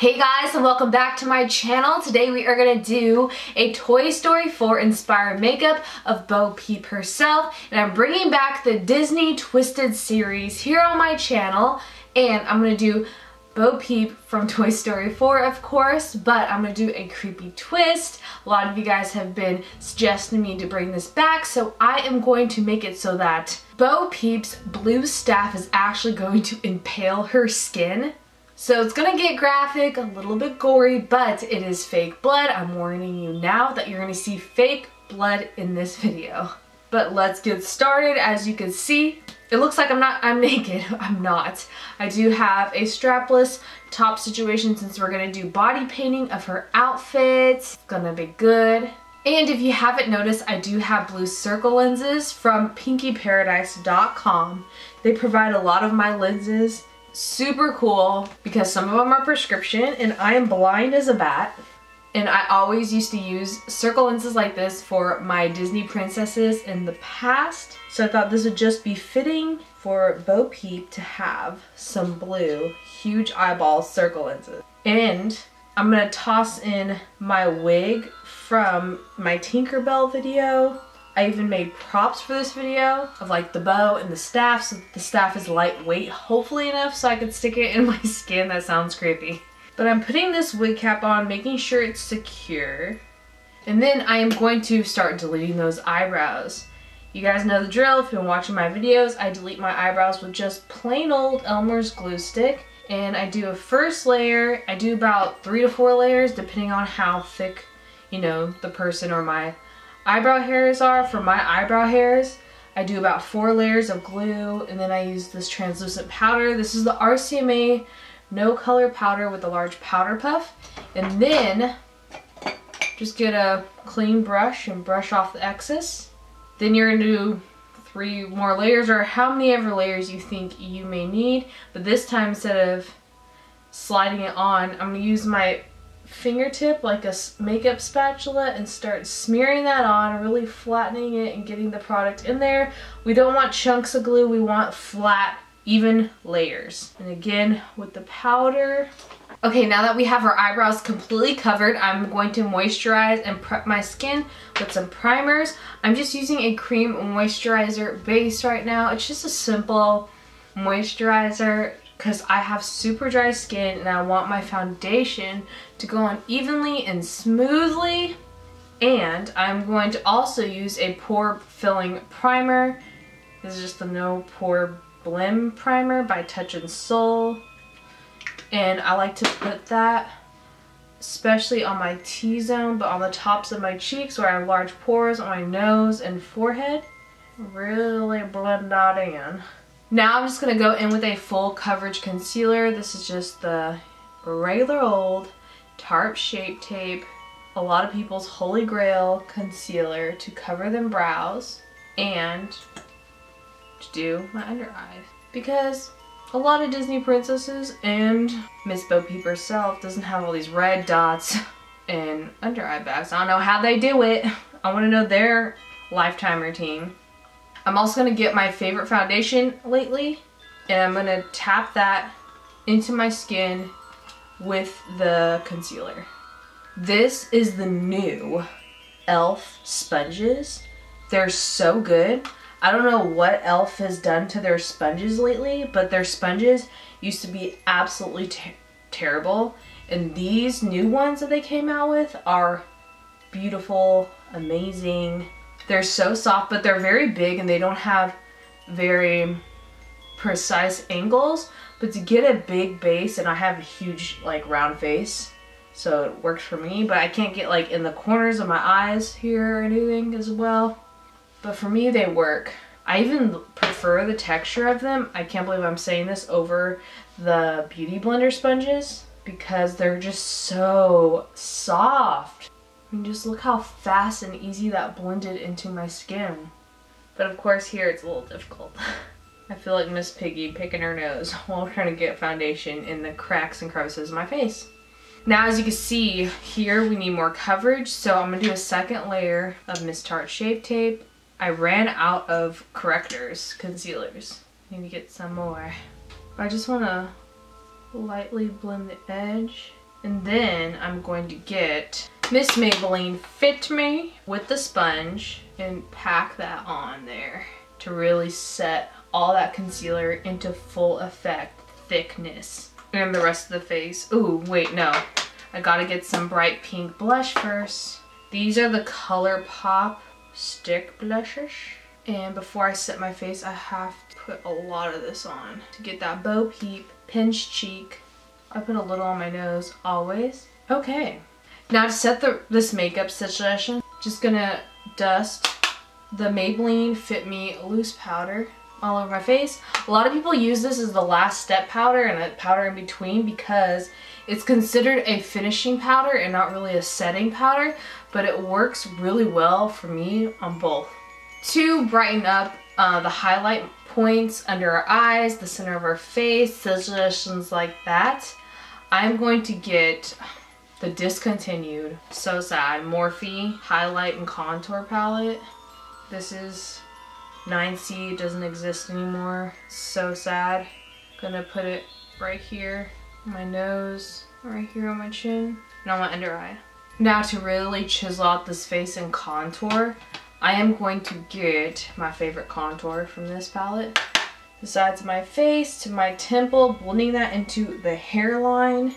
Hey guys, and welcome back to my channel. Today we are going to do a Toy Story 4 inspired makeup of Bo Peep herself, and I'm bringing back the Disney Twisted series here on my channel, and I'm going to do Bo Peep from Toy Story 4 of course, but I'm going to do a creepy twist. A lot of you guys have been suggesting me to bring this back, so I am going to make it so that Bo Peep's blue staff is actually going to impale her skin. So it's gonna get graphic, a little bit gory, but it is fake blood. I'm warning you now that you're gonna see fake blood in this video. But let's get started. As you can see, it looks like I'm naked. I'm not. I do have a strapless top situation since we're gonna do body painting of her outfit. It's gonna be good. And if you haven't noticed, I do have blue circle lenses from pinkyparadise.com. They provide a lot of my lenses. Super cool because some of them are prescription and I am blind as a bat, and I always used to use circle lenses like this for my Disney princesses in the past, so I thought this would just be fitting for Bo Peep to have some blue huge eyeball circle lenses. And I'm gonna toss in my wig from my Tinkerbell video. I even made props for this video of like the bow and the staff, so the staff is lightweight, hopefully enough so I can stick it in my skin. That sounds creepy. But I'm putting this wig cap on, making sure it's secure. And then I am going to start deleting those eyebrows. You guys know the drill. If you've been watching my videos, I delete my eyebrows with just plain old Elmer's glue stick. And I do a first layer. I do about 3 to 4 layers depending on how thick, you know, the person or my eyebrow hairs are. For my eyebrow hairs, I do about 4 layers of glue, and then I use this translucent powder. This is the RCMA no color powder with a large powder puff. And then just get a clean brush and brush off the excess. Then you're gonna do 3 more layers, or how many ever layers you think you may need. But this time, instead of sliding it on, I'm gonna use my fingertip like a makeup spatula and start smearing that on, really flattening it and getting the product in there. We don't want chunks of glue, we want flat, even layers. And again with the powder. Okay, now that we have our eyebrows completely covered, I'm going to moisturize and prep my skin with some primers. I'm just using a cream moisturizer base right now. It's just a simple moisturizer because I have super dry skin and I want my foundation to go on evenly and smoothly. And I'm going to also use a pore filling primer. This is just the No Pore Blim primer by Touch and Soul. And I like to put that especially on my T-zone, but on the tops of my cheeks where I have large pores, on my nose and forehead. Really blend that in. Now I'm just going to go in with a full coverage concealer. This is just the regular old Tarte Shape Tape, a lot of people's holy grail concealer to cover them brows and to do my under eyes. Because a lot of Disney princesses and Miss Bo Peep herself doesn't have all these red dots and under eye bags. I don't know how they do it. I want to know their lifetime routine. I'm also going to get my favorite foundation lately, and I'm going to tap that into my skin with the concealer. This is the new E.L.F. sponges. They're so good. I don't know what E.L.F. has done to their sponges lately, but their sponges used to be absolutely terrible. And these new ones that they came out with are beautiful, amazing. They're so soft, but they're very big and they don't have very precise angles. But to get a big base, and I have a huge like round face, so it works for me, but I can't get like in the corners of my eyes here or anything as well. But for me, they work. I even prefer the texture of them. I can't believe I'm saying this, over the Beauty Blender sponges because they're just so soft. I mean, just look how fast and easy that blended into my skin. But of course here it's a little difficult. I feel like Miss Piggy picking her nose while trying to get foundation in the cracks and crevices of my face. Now as you can see here, we need more coverage, so I'm going to do a second layer of Miss Tarte Shape Tape. I ran out of correctors, concealers. Need to get some more. But I just want to lightly blend the edge And then I'm going to get Miss Maybelline Fit Me with the sponge and pack that on there to really set all that concealer into full effect thickness. And the rest of the face. Ooh, wait, no. I gotta get some bright pink blush first. These are the ColourPop stick blushes. And before I set my face, I have to put a lot of this on to get that Bo Peep pinched cheek. I put a little on my nose, always. Okay. Now to set this makeup situation, just gonna dust the Maybelline Fit Me loose powder all over my face. A lot of people use this as the last step powder and a powder in between because it's considered a finishing powder and not really a setting powder, but it works really well for me on both. To brighten up the highlight points under our eyes, the center of our face, situations like that, I'm going to get the discontinued, so sad, Morphine highlight and contour palette. This is 9C, it doesn't exist anymore. So sad. Gonna put it right here on my nose, right here on my chin, and on my under eye. Now to really chisel out this face and contour, I am going to get my favorite contour from this palette. The sides of my face to my temple, blending that into the hairline.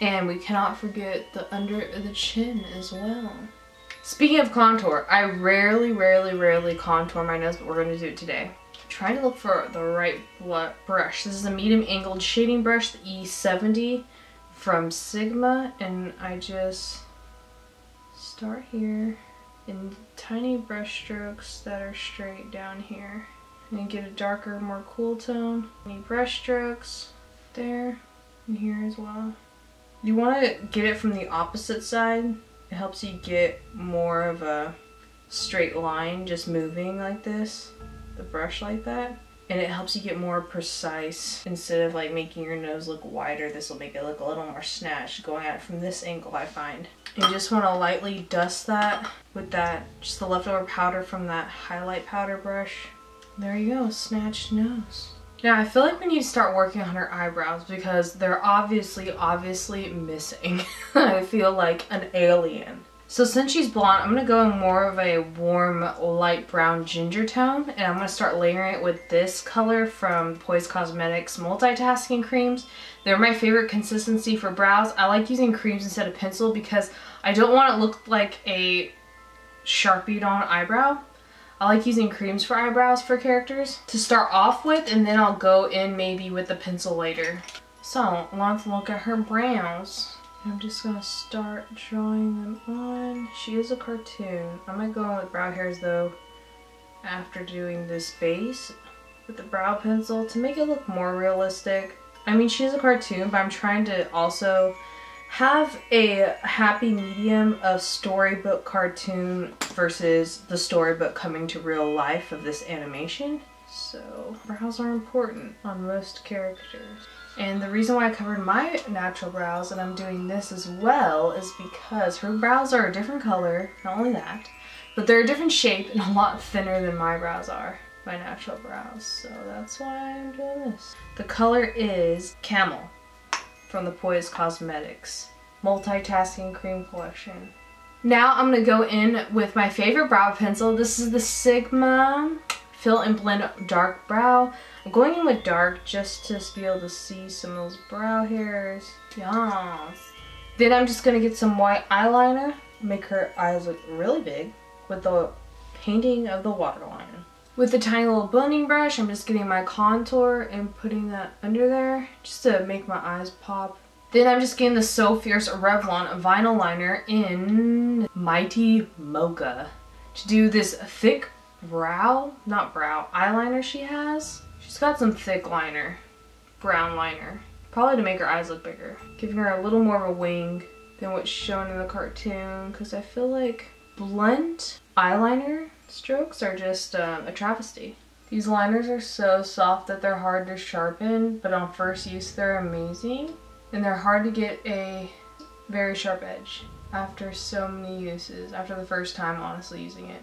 And we cannot forget the under the chin as well. Speaking of contour, I rarely contour my nose, but we're going to do it today. I'm trying to look for the right brush. This is a medium angled shading brush, the E70 from Sigma, and I just start here in tiny brush strokes that are straight down here. And get a darker, more cool tone. Any brush strokes there and here as well. You want to get it from the opposite side. It helps you get more of a straight line just moving like this, the brush like that. And it helps you get more precise. Instead of like making your nose look wider, this will make it look a little more snatched going at it from this angle, I find. You just want to lightly dust that with that, just the leftover powder from that highlight powder brush. There you go, snatched nose. Now I feel like we need to start working on her eyebrows because they're obviously missing. I feel like an alien. So since she's blonde, I'm going to go in more of a warm light brown ginger tone, and I'm going to start layering it with this color from Poise Cosmetics Multitasking Creams. They're my favorite consistency for brows. I like using creams instead of pencil because I don't want it to look like a Sharpied on eyebrow. I like using creams for eyebrows for characters to start off with, and then I'll go in maybe with the pencil later. So let's look at her brows. I'm just gonna start drawing them on. She is a cartoon. I might go in with brow hairs though after doing this base with the brow pencil to make it look more realistic. I mean, she's a cartoon, but I'm trying to also have a happy medium of storybook cartoon versus the storybook coming to real life of this animation. So brows are important on most characters. And the reason why I covered my natural brows and I'm doing this as well is because her brows are a different color, not only that, but they're a different shape and a lot thinner than my brows are, my natural brows. So that's why I'm doing this. The color is Camel from the Poise Cosmetics Multitasking Cream Collection. Now I'm going to go in with my favorite brow pencil. This is the Sigma Fill and Blend Dark Brow. I'm going in with dark just to be able to see some of those brow hairs. Yes. Then I'm just going to get some white eyeliner, make her eyes look really big with the painting of the waterline. With the tiny little blending brush, I'm just getting my contour and putting that under there just to make my eyes pop. Then I'm just getting the So Fierce Revlon vinyl liner in Mighty Mocha to do this thick eyeliner she has. She's got some thick liner, brown liner, probably to make her eyes look bigger. Giving her a little more of a wing than what's shown in the cartoon because I feel like blunt eyeliner strokes are just a travesty. These liners are so soft that they're hard to sharpen, but on first use they're amazing. And they're hard to get a very sharp edge after so many uses, after the first time honestly using it.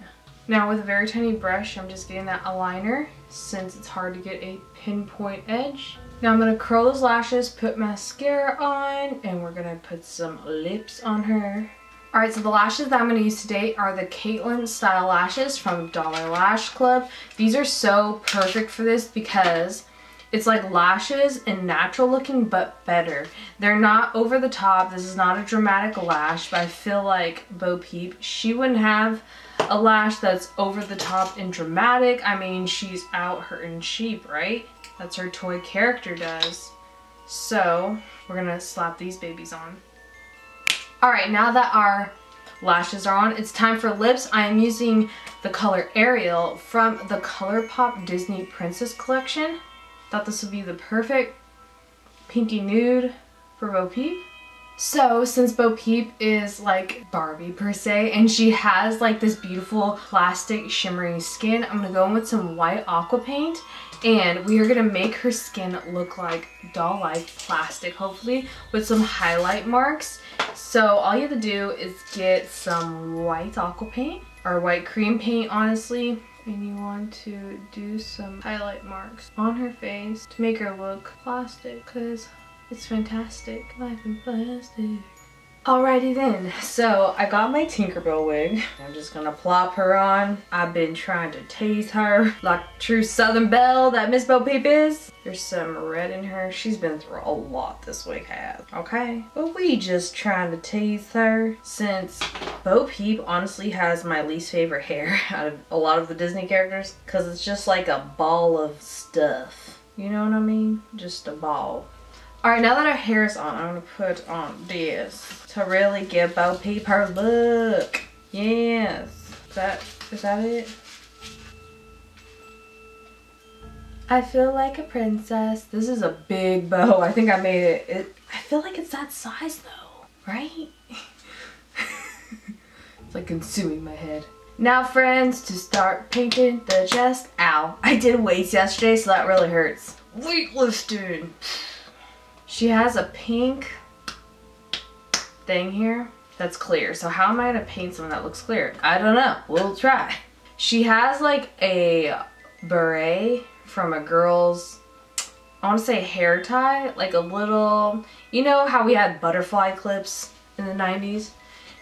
Now with a very tiny brush, I'm just getting that aligner since it's hard to get a pinpoint edge. Now I'm going to curl those lashes, put mascara on, and we're going to put some lips on her. Alright, so the lashes that I'm going to use today are the Caitlin style lashes from Dollar Lash Club. These are so perfect for this because it's like lashes and natural looking but better. They're not over the top. This is not a dramatic lash, but I feel like Bo Peep, she wouldn't have a lash that's over the top and dramatic. I mean, she's out hurting sheep, right? That's her toy character does. So we're gonna slap these babies on. Alright, now that our lashes are on, it's time for lips. I am using the color Ariel from the ColourPop Disney Princess Collection. Thought this would be the perfect pinky nude for Bo Peep. So since Bo Peep is like Barbie per se, and she has like this beautiful plastic shimmery skin, I'm gonna go in with some white aqua paint, and we are gonna make her skin look like doll-like plastic, hopefully with some highlight marks. So all you have to do is get some white aqua paint, or white cream paint honestly, and you want to do some highlight marks on her face to make her look plastic, because it's fantastic. Life in plastic. Alrighty then, so I got my Tinkerbell wig. I'm just gonna plop her on. I've been trying to tease her like true Southern Belle that Miss Bo Peep is. There's some red in her. She's been through a lot this wig has, okay? But we just trying to tease her since Bo Peep honestly has my least favorite hair out of a lot of the Disney characters, because it's just like a ball of stuff. You know what I mean? Just a ball. Alright, now that our hair is on, I'm going to put on this to really give Bo Peep her look. Yes. Is that it? I feel like a princess. This is a big bow. I think I made it. I feel like it's that size though, right? It's like consuming my head. Now friends, to start painting the chest. Ow. I did weights yesterday, so that really hurts. Weightlifting. She has a pink thing here that's clear. So how am I gonna paint something that looks clear? I don't know. We'll try. She has like a beret from a girl's, I want to say hair tie, like a little, you know how we had butterfly clips in the 90s?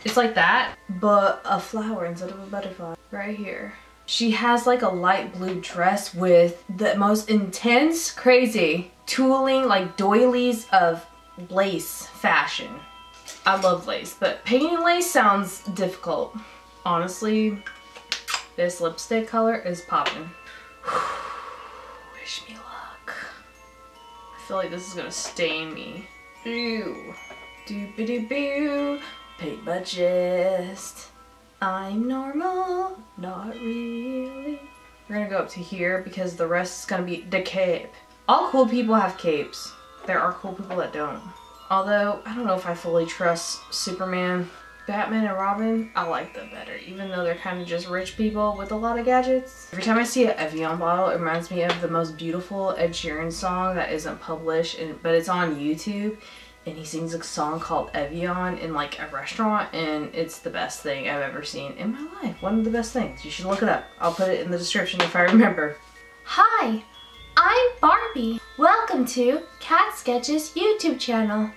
It's like that, but a flower instead of a butterfly right here. She has like a light blue dress with the most intense, crazy tooling, like doilies of lace fashion. I love lace, but painting lace sounds difficult. Honestly, this lipstick color is popping. Wish me luck. I feel like this is gonna stain me. Ew. Doop-a-doop-boo. Paint my chest. I'm normal, not really. We're gonna go up to here because the rest is gonna be the cape. All cool people have capes. There are cool people that don't. Although, I don't know if I fully trust Superman, Batman, and Robin. I like them better, even though they're kind of just rich people with a lot of gadgets. Every time I see an Evian bottle, it reminds me of the most beautiful Ed Sheeran song that isn't published, but it's on YouTube. And he sings a song called Evian in like a restaurant, and it's the best thing I've ever seen in my life. One of the best things. You should look it up. I'll put it in the description if I remember. Hi, I'm Barbie. Welcome to Cat Sketches YouTube channel.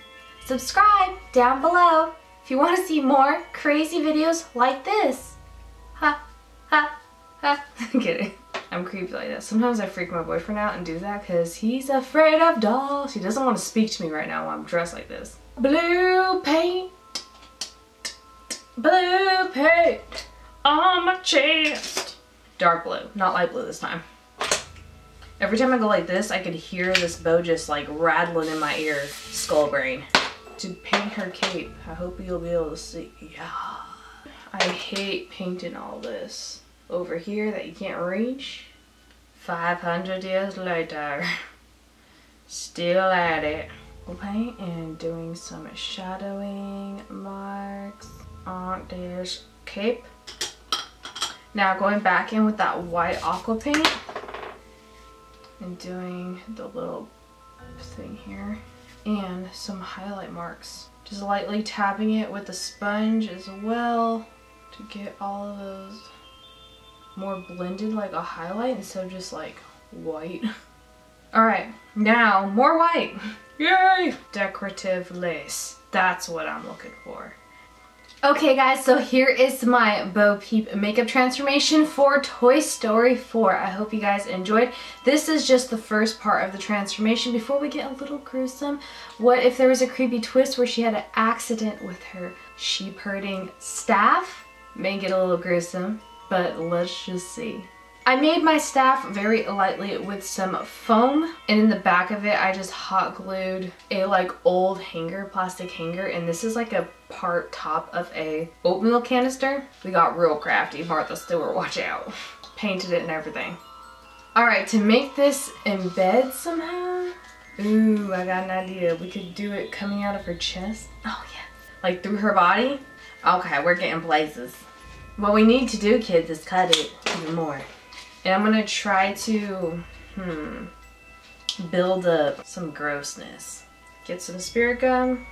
Subscribe down below if you want to see more crazy videos like this. Ha, ha, ha. I'm kidding. I'm creepy like that. Sometimes I freak my boyfriend out and do that because he's afraid of dolls. He doesn't want to speak to me right now while I'm dressed like this. Blue paint. Blue paint on my chest. Dark blue, not light blue this time. Every time I go like this, I could hear this bow just like rattling in my ear. Skull brain. To paint her cape, I hope you'll be able to see. Yeah. I hate painting all this over here that you can't reach. 500 years later, still at it. We'll paint and doing some shadowing marks on this cape. Now going back in with that white aqua paint and doing the little thing here and some highlight marks. Just lightly tapping it with the sponge as well to get all of those more blended like a highlight instead of just like white. Alright, now more white. Yay! Decorative lace. That's what I'm looking for. Okay guys, so here is my Bo Peep makeup transformation for Toy Story 4. I hope you guys enjoyed. This is just the first part of the transformation. Before we get a little gruesome, what if there was a creepy twist where she had an accident with her sheep herding staff? May get a little gruesome, but let's just see. I made my staff very lightly with some foam, and in the back of it I just hot glued a old hanger, plastic hanger, and this is like a part top of a oatmeal canister. We got real crafty, Martha Stewart, watch out. Painted it and everything. Alright, to make this embed somehow, ooh, I got an idea. We could do it coming out of her chest. Oh yeah. Like through her body? Okay, we're getting places. What we need to do, kids, is cut it even more. And I'm gonna try to, build up some grossness. Get some spirit gum,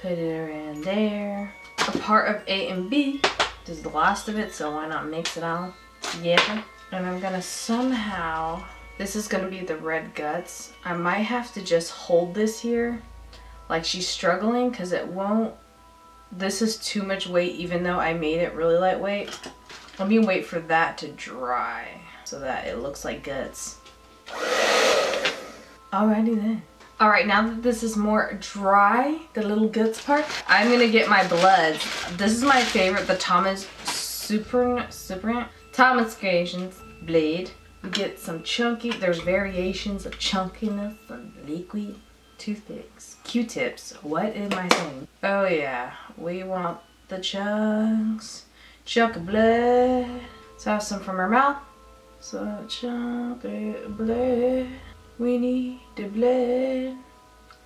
put it around there. A part of A and B. This is the last of it, so why not mix it all together? And I'm gonna somehow, this is gonna be the red guts. I might have to just hold this here, like she's struggling, because it won't, this is too much weight even though I made it really lightweight. Let me wait for that to dry so that it looks like guts. Alrighty then. Alright, now that this is more dry, the little guts part, I'm gonna get my bloods. This is my favorite, the Thomas Thomas Creations blade. We get some chunky, there's variations of chunkiness and liquid toothpicks. Q-tips, what am I saying? Oh yeah, we want the chunks. Chunk of blood. Let's have some from her mouth. So chunk of blood. We need the blood.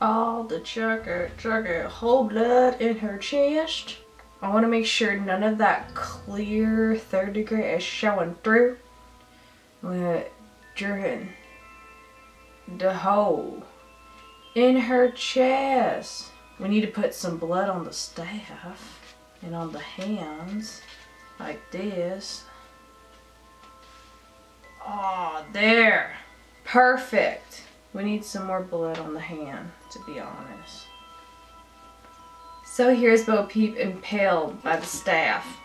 All the chunk of whole blood in her chest. I want to make sure none of that clear 3rd degree is showing through. We're drawing the hole in her chest. We need to put some blood on the staff and on the hands. Like this. Oh, there. Perfect. We need some more blood on the hand, to be honest. So here's Bo Peep impaled by the staff.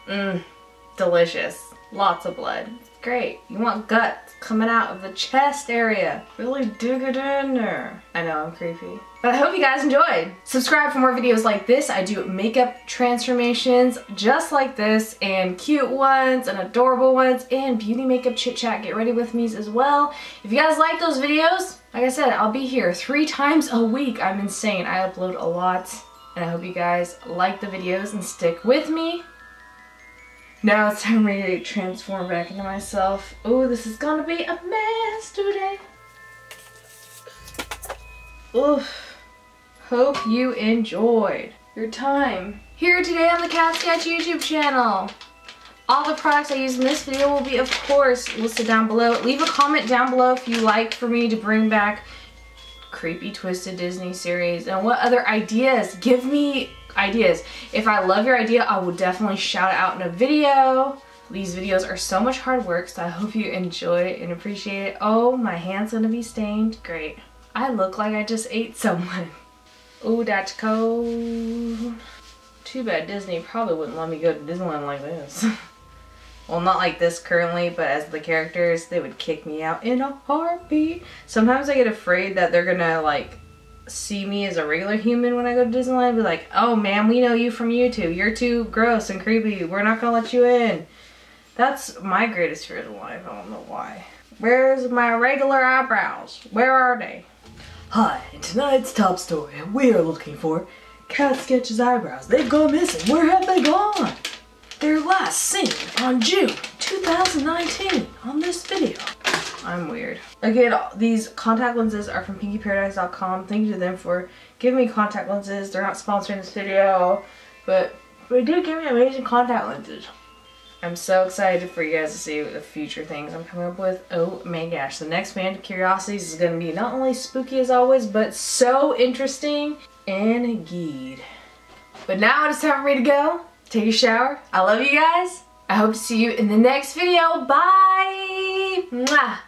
Delicious. Lots of blood. Great. You want guts coming out of the chest area. Really dig it in there. I know, I'm creepy. But I hope you guys enjoyed. Subscribe for more videos like this. I do makeup transformations just like this, and cute ones and adorable ones, and beauty makeup chit chat get ready with me's as well. If you guys like those videos, like I said, I'll be here 3 times a week. I'm insane. I upload a lot, and I hope you guys like the videos and stick with me. Now it's time for me to transform back into myself. Oh, this is gonna be a mess today. Oof. Hope you enjoyed your time here today on the Cat Sketch YouTube channel. All the products I use in this video will be, of course, listed down below. Leave a comment down below if you like for me to bring back creepy twisted Disney series and what other ideas. Give me ideas. If I love your idea, I will definitely shout it out in a video. These videos are so much hard work, so I hope you enjoy and appreciate it. Oh, my hand's gonna be stained. Great. I look like I just ate someone. Oh, that's cold. Too bad Disney probably wouldn't let me go to Disneyland like this. Well, not like this currently, but as the characters, they would kick me out in a heartbeat. Sometimes I get afraid that they're gonna see me as a regular human when I go to Disneyland. Be like, oh man, we know you from YouTube. You're too gross and creepy. We're not gonna let you in. That's my greatest fear in life. I don't know why. Where's my regular eyebrows? Where are they? Hi, in tonight's top story, we are looking for Cat Sketch's eyebrows. They've gone missing. Where have they gone? They're last seen on June 2019 on this video. I'm weird. Again, these contact lenses are from PinkyParadise.com. Thank you to them for giving me contact lenses. They're not sponsoring this video, but they do give me amazing contact lenses. I'm so excited for you guys to see the future things I'm coming up with. Oh my gosh, the next Band of Curiosities is going to be not only spooky as always, but so interesting and good. But now it's time for me to go. Take a shower. I love you guys. I hope to see you in the next video. Bye! Mwah!